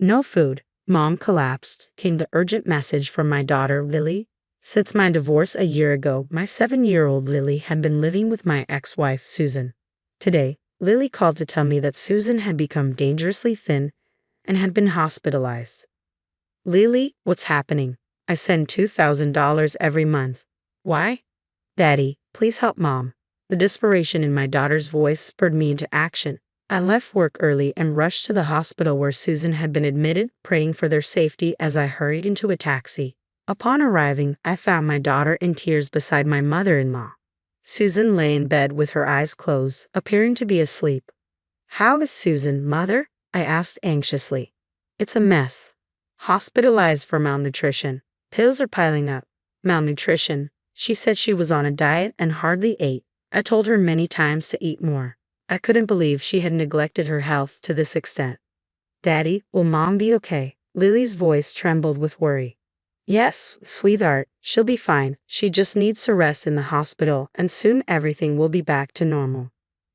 No food. Mom collapsed, came the urgent message from my daughter, Lily. Since my divorce a year ago, my 7-year-old Lily had been living with my ex-wife, Susan. Today, Lily called to tell me that Susan had become dangerously thin and had been hospitalized. Lily, what's happening? I send $2,000 every month. Why? Daddy, please help Mom. The desperation in my daughter's voice spurred me into action. I left work early and rushed to the hospital where Susan had been admitted, praying for their safety as I hurried into a taxi. Upon arriving, I found my daughter in tears beside my mother-in-law. Susan lay in bed with her eyes closed, appearing to be asleep. How is Susan, Mother? I asked anxiously. It's a mess. Hospitalized for malnutrition. Pills are piling up. Malnutrition. She said she was on a diet and hardly ate. I told her many times to eat more. I couldn't believe she had neglected her health to this extent. Daddy, will Mom be okay? Lily's voice trembled with worry. Yes, sweetheart, she'll be fine. She just needs to rest in the hospital and soon everything will be back to normal.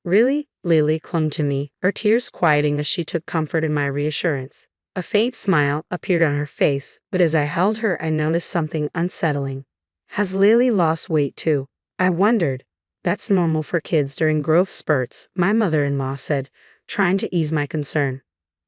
Really? Lily clung to me, her tears quieting as she took comfort in my reassurance. A faint smile appeared on her face, but as I held her I noticed something unsettling. Has Lily lost weight too? I wondered. That's normal for kids during growth spurts, my mother-in-law said, trying to ease my concern.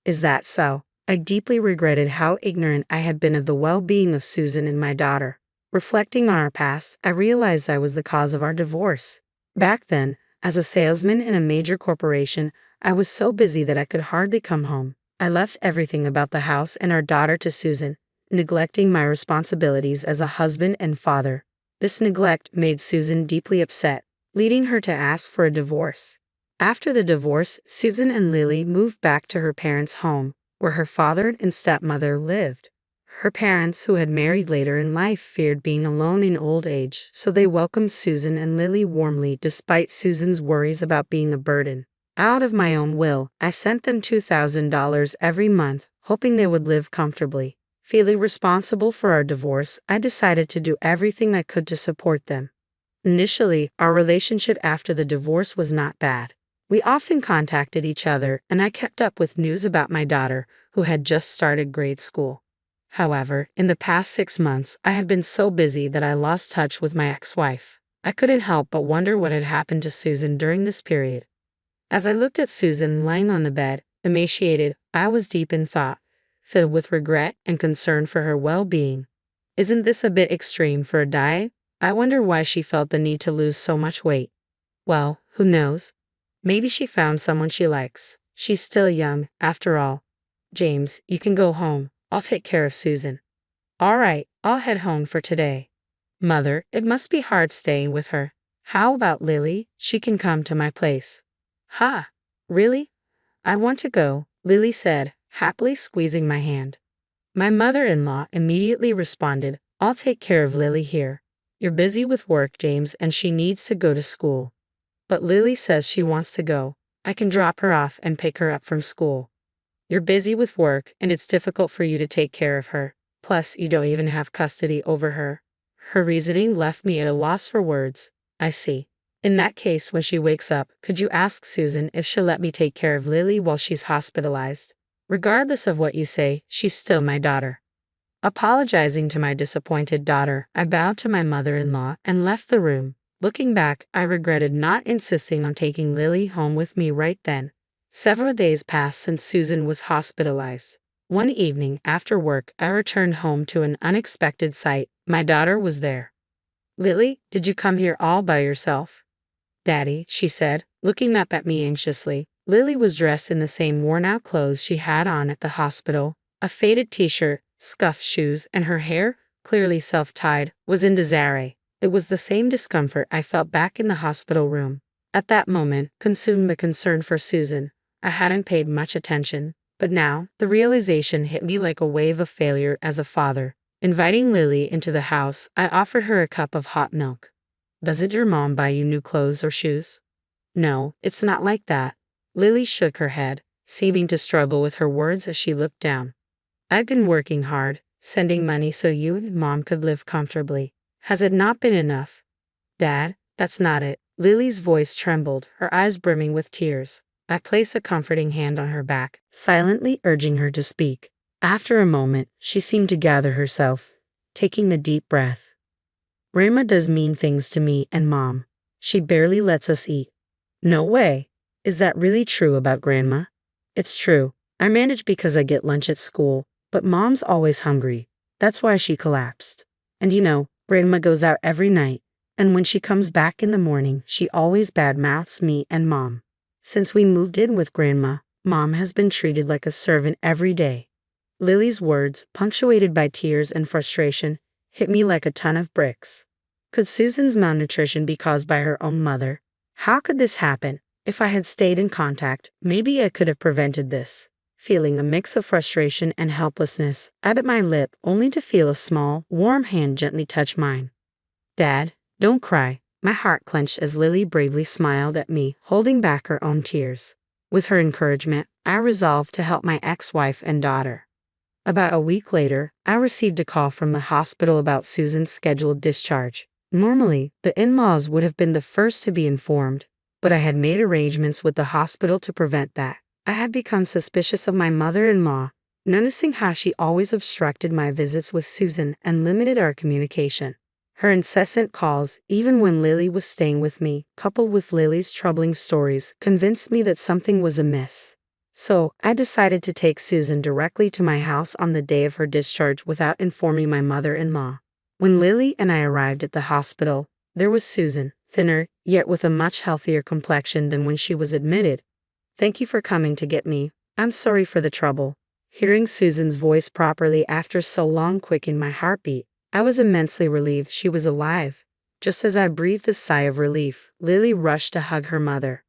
Is that so? I deeply regretted how ignorant I had been of the well-being of Susan and my daughter. Reflecting on our past, I realized I was the cause of our divorce. Back then, as a salesman in a major corporation, I was so busy that I could hardly come home. I left everything about the house and our daughter to Susan, neglecting my responsibilities as a husband and father. This neglect made Susan deeply upset, leading her to ask for a divorce. After the divorce, Susan and Lily moved back to her parents' home, where her father and stepmother lived. Her parents, who had married later in life, feared being alone in old age, so they welcomed Susan and Lily warmly despite Susan's worries about being a burden. Out of my own will, I sent them $2,000 every month, hoping they would live comfortably. Feeling responsible for our divorce, I decided to do everything I could to support them. Initially, our relationship after the divorce was not bad. We often contacted each other, and I kept up with news about my daughter, who had just started grade school. However, in the past 6 months, I had been so busy that I lost touch with my ex-wife. I couldn't help but wonder what had happened to Susan during this period. As I looked at Susan lying on the bed, emaciated, I was deep in thought, filled with regret and concern for her well-being. Isn't this a bit extreme for a diet? I wonder why she felt the need to lose so much weight. Well, who knows? Maybe she found someone she likes. She's still young, after all. James, you can go home. I'll take care of Susan. All right, I'll head home for today. Mother, it must be hard staying with her. How about Lily? She can come to my place. Ha! Really? I want to go, Lily said, happily squeezing my hand. My mother-in-law immediately responded, I'll take care of Lily here. You're busy with work, James, and she needs to go to school. But Lily says she wants to go. I can drop her off and pick her up from school. You're busy with work, and it's difficult for you to take care of her. Plus, you don't even have custody over her. Her reasoning left me at a loss for words. I see. In that case, when she wakes up, could you ask Susan if she'll let me take care of Lily while she's hospitalized? Regardless of what you say, she's still my daughter. Apologizing to my disappointed daughter, I bowed to my mother-in-law and left the room. Looking back, I regretted not insisting on taking Lily home with me right then. Several days passed since Susan was hospitalized. One evening, after work, I returned home to an unexpected sight. My daughter was there. Lily, did you come here all by yourself? Daddy, she said, looking up at me anxiously. Lily was dressed in the same worn-out clothes she had on at the hospital. A faded t-shirt, scuffed shoes, and her hair, clearly self-tied, was in disarray. It was the same discomfort I felt back in the hospital room. At that moment, consumed by concern for Susan, I hadn't paid much attention. But now, the realization hit me like a wave of failure as a father. Inviting Lily into the house, I offered her a cup of hot milk. Doesn't your mom buy you new clothes or shoes? No, it's not like that. Lily shook her head, seeming to struggle with her words as she looked down. I've been working hard, sending money so you and Mom could live comfortably. Has it not been enough? Dad, that's not it. Lily's voice trembled, her eyes brimming with tears. I placed a comforting hand on her back, silently urging her to speak. After a moment, she seemed to gather herself, taking the deep breath. Grandma does mean things to me and Mom. She barely lets us eat. No way. Is that really true about Grandma? It's true. I manage because I get lunch at school, but Mom's always hungry. That's why she collapsed. And Grandma goes out every night, and when she comes back in the morning, she always badmouths me and Mom. Since we moved in with Grandma, Mom has been treated like a servant every day. Lily's words, punctuated by tears and frustration, hit me like a ton of bricks. Could Susan's malnutrition be caused by her own mother? How could this happen? If I had stayed in contact, maybe I could have prevented this. Feeling a mix of frustration and helplessness, I bit my lip only to feel a small, warm hand gently touch mine. Dad, don't cry. My heart clenched as Lily bravely smiled at me, holding back her own tears. With her encouragement, I resolved to help my ex-wife and daughter. About a week later, I received a call from the hospital about Susan's scheduled discharge. Normally, the in-laws would have been the first to be informed, but I had made arrangements with the hospital to prevent that. I had become suspicious of my mother-in-law, noticing how she always obstructed my visits with Susan and limited our communication. Her incessant calls, even when Lily was staying with me, coupled with Lily's troubling stories, convinced me that something was amiss. So, I decided to take Susan directly to my house on the day of her discharge without informing my mother-in-law. When Lily and I arrived at the hospital, there was Susan, thinner, yet with a much healthier complexion than when she was admitted. "Thank you for coming to get me. I'm sorry for the trouble." Hearing Susan's voice properly after so long quickened my heartbeat. I was immensely relieved she was alive. Just as I breathed a sigh of relief, Lily rushed to hug her mother.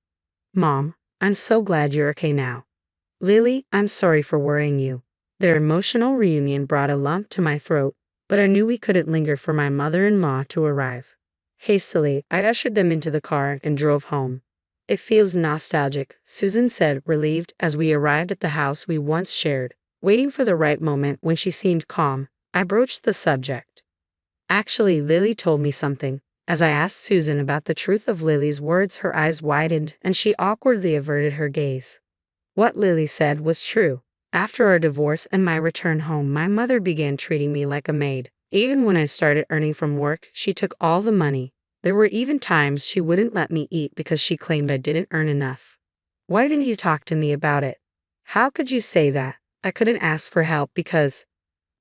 "Mom, I'm so glad you're okay now." "Lily, I'm sorry for worrying you." Their emotional reunion brought a lump to my throat, but I knew we couldn't linger for my mother-in-law to arrive. Hastily, I ushered them into the car and drove home. "It feels nostalgic," Susan said, relieved, as we arrived at the house we once shared. Waiting for the right moment when she seemed calm, I broached the subject. "Actually, Lily told me something." As I asked Susan about the truth of Lily's words, her eyes widened and she awkwardly averted her gaze. What Lily said was true. After our divorce and my return home, my mother began treating me like a maid. Even when I started earning from work, she took all the money. There were even times she wouldn't let me eat because she claimed I didn't earn enough. "Why didn't you talk to me about it?" "How could you say that?" "I couldn't ask for help because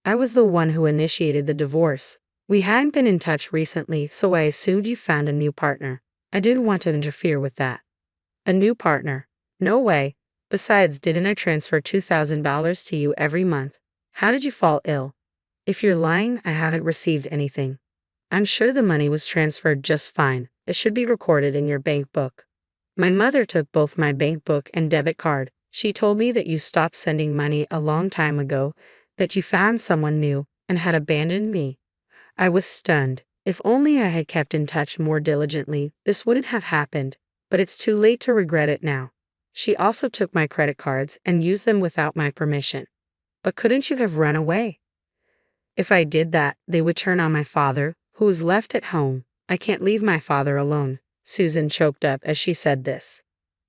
I was the one who initiated the divorce. We hadn't been in touch recently, so I assumed you found a new partner. I didn't want to interfere with that." "A new partner? No way. Besides, didn't I transfer $2,000 to you every month? How did you fall ill?" "If you're lying, I haven't received anything." "I'm sure the money was transferred just fine. It should be recorded in your bank book." "My mother took both my bank book and debit card. She told me that you stopped sending money a long time ago, that you found someone new, and had abandoned me." I was stunned. If only I had kept in touch more diligently, this wouldn't have happened, but it's too late to regret it now. "She also took my credit cards and used them without my permission." "But couldn't you have run away?" "If I did that, they would turn on my father, who is left at home. I can't leave my father alone." Susan choked up as she said this.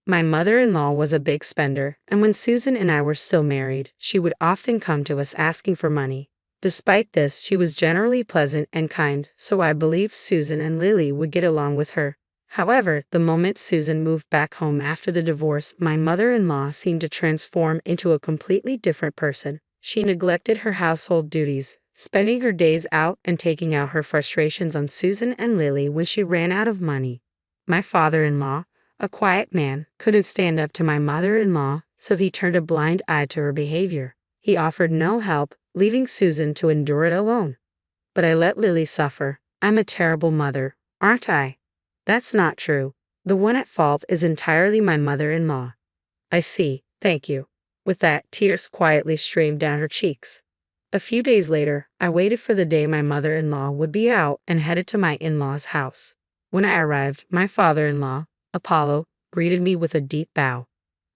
My mother-in-law was a big spender, and when Susan and I were still married, she would often come to us asking for money. Despite this, she was generally pleasant and kind, so I believed Susan and Lily would get along with her. However, the moment Susan moved back home after the divorce, my mother-in-law seemed to transform into a completely different person. She neglected her household duties, spending her days out and taking out her frustrations on Susan and Lily when she ran out of money. My father-in-law, a quiet man, couldn't stand up to my mother-in-law, so he turned a blind eye to her behavior. He offered no help, leaving Susan to endure it alone. But I let Lily suffer. I'm a terrible mother, aren't I? That's not true. The one at fault is entirely my mother-in-law. I see, thank you. With that, tears quietly streamed down her cheeks. A few days later, I waited for the day my mother-in-law would be out and headed to my in-laws' house. When I arrived, my father-in-law, Apollo, greeted me with a deep bow.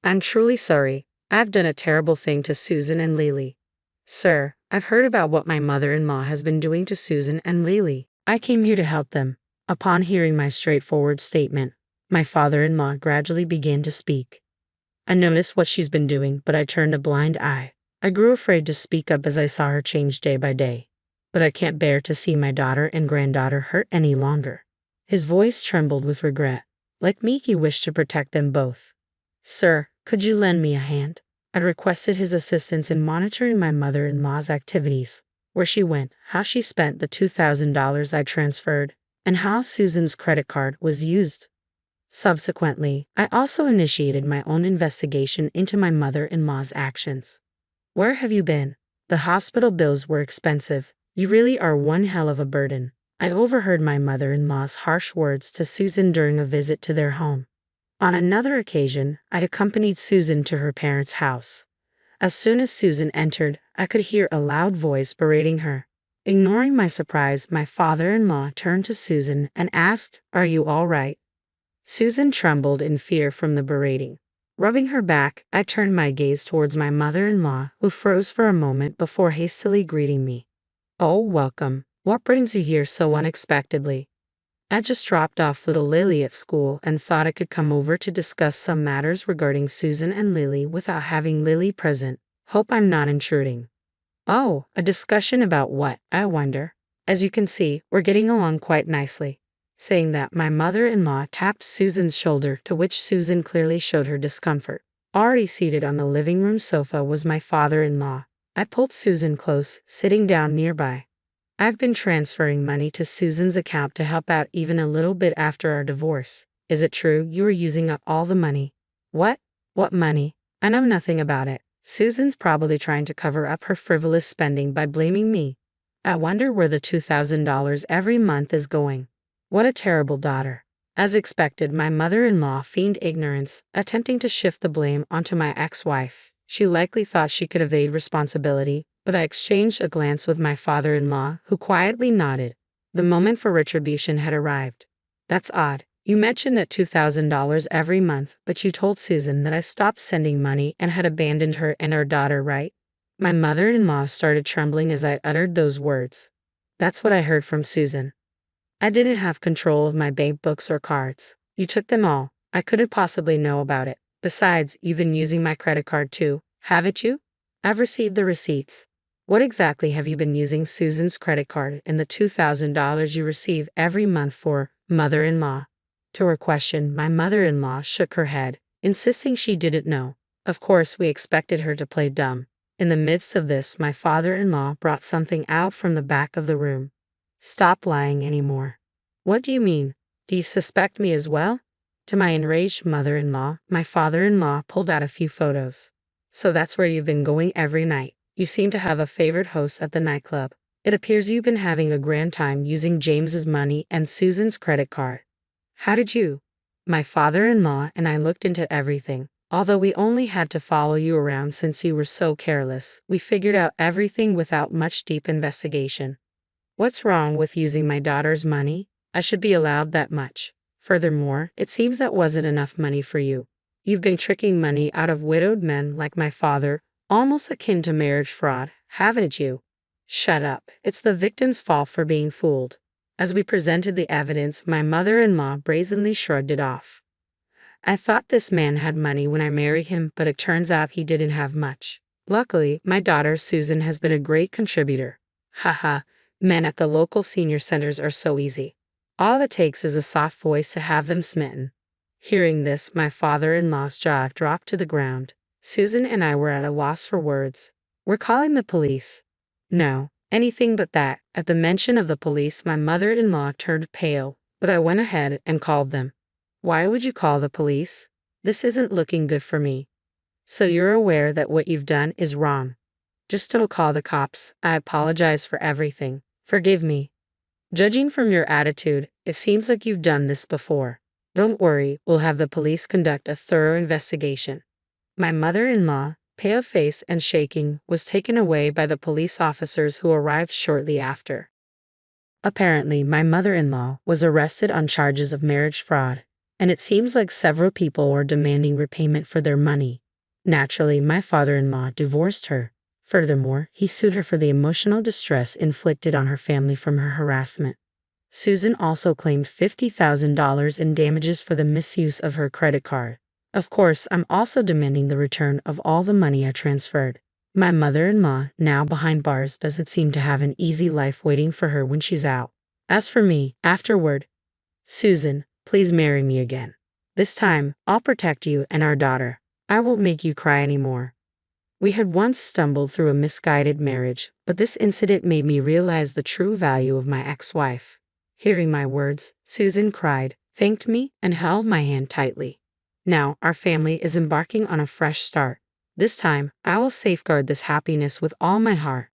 "I'm truly sorry. I've done a terrible thing to Susan and Lily." "Sir, I've heard about what my mother-in-law has been doing to Susan and Lily. I came here to help them." Upon hearing my straightforward statement, my father-in-law gradually began to speak. "I noticed what she's been doing, but I turned a blind eye. I grew afraid to speak up as I saw her change day by day. But I can't bear to see my daughter and granddaughter hurt any longer. His voice trembled with regret. Like me, he wished to protect them both. Sir, could you lend me a hand? I requested his assistance in monitoring my mother-in-law's activities, where she went, how she spent the $2,000 I transferred, and how Susan's credit card was used. Subsequently, I also initiated my own investigation into my mother-in-law's actions. Where have you been? The hospital bills were expensive. You really are one hell of a burden. I overheard my mother-in-law's harsh words to Susan during a visit to their home. On another occasion, I accompanied Susan to her parents' house. As soon as Susan entered, I could hear a loud voice berating her. Ignoring my surprise, my father-in-law turned to Susan and asked, "Are you all right?" Susan trembled in fear from the berating. Rubbing her back, I turned my gaze towards my mother-in-law, who froze for a moment before hastily greeting me. "Oh, welcome. What brings you here so unexpectedly?" I just dropped off little Lily at school and thought I could come over to discuss some matters regarding Susan and Lily without having Lily present. Hope I'm not intruding. Oh, a discussion about what, I wonder? As you can see, we're getting along quite nicely. Saying that, my mother-in-law tapped Susan's shoulder, to which Susan clearly showed her discomfort. Already seated on the living room sofa was my father-in-law. I pulled Susan close, sitting down nearby. I've been transferring money to Susan's account to help out even a little bit after our divorce. Is it true you were using up all the money? What? What money? I know nothing about it. Susan's probably trying to cover up her frivolous spending by blaming me. I wonder where the $2,000 every month is going. What a terrible daughter. As expected, my mother-in-law feigned ignorance, attempting to shift the blame onto my ex-wife. She likely thought she could evade responsibility, but I exchanged a glance with my father-in-law, who quietly nodded. The moment for retribution had arrived. That's odd. You mentioned that $2,000 every month, but you told Susan that I stopped sending money and had abandoned her and our daughter, right? My mother-in-law started trembling as I uttered those words. That's what I heard from Susan. I didn't have control of my bank books or cards. You took them all. I couldn't possibly know about it. Besides, you've been using my credit card too, haven't you? I've received the receipts. What exactly have you been using Susan's credit card and the $2,000 you receive every month for, mother-in-law? To her question, my mother-in-law shook her head, insisting she didn't know. Of course, we expected her to play dumb. In the midst of this, my father-in-law brought something out from the back of the room. Stop lying anymore. What do you mean? Do you suspect me as well? To my enraged mother-in-law, my father-in-law pulled out a few photos. So that's where you've been going every night. You seem to have a favorite host at the nightclub. It appears you've been having a grand time using James's money and Susan's credit card. How did you? My father-in-law and I looked into everything. Although we only had to follow you around since you were so careless, we figured out everything without much deep investigation. What's wrong with using my daughter's money? I should be allowed that much. Furthermore, it seems that wasn't enough money for you. You've been tricking money out of widowed men like my father, almost akin to marriage fraud, haven't you? Shut up. It's the victim's fault for being fooled. As we presented the evidence, my mother-in-law brazenly shrugged it off. I thought this man had money when I married him, but it turns out he didn't have much. Luckily, my daughter Susan has been a great contributor. Haha, men at the local senior centers are so easy. All it takes is a soft voice to have them smitten. Hearing this, my father-in-law's jaw dropped to the ground. Susan and I were at a loss for words. We're calling the police. No, anything but that. At the mention of the police, my mother-in-law turned pale, but I went ahead and called them. Why would you call the police? This isn't looking good for me. So you're aware that what you've done is wrong. Just don't call the cops. I apologize for everything. Forgive me. Judging from your attitude, it seems like you've done this before. Don't worry, we'll have the police conduct a thorough investigation. My mother-in-law, pale-faced and shaking, was taken away by the police officers who arrived shortly after. Apparently, my mother-in-law was arrested on charges of marriage fraud, and it seems like several people were demanding repayment for their money. Naturally, my father-in-law divorced her. Furthermore, he sued her for the emotional distress inflicted on her family from her harassment. Susan also claimed $50,000 in damages for the misuse of her credit card. Of course, I'm also demanding the return of all the money I transferred. My mother-in-law, now behind bars, doesn't seem to have an easy life waiting for her when she's out. As for me, afterward, Susan, please marry me again. This time, I'll protect you and our daughter. I won't make you cry anymore. We had once stumbled through a misguided marriage, but this incident made me realize the true value of my ex-wife. Hearing my words, Susan cried, thanked me, and held my hand tightly. Now, our family is embarking on a fresh start. This time, I will safeguard this happiness with all my heart.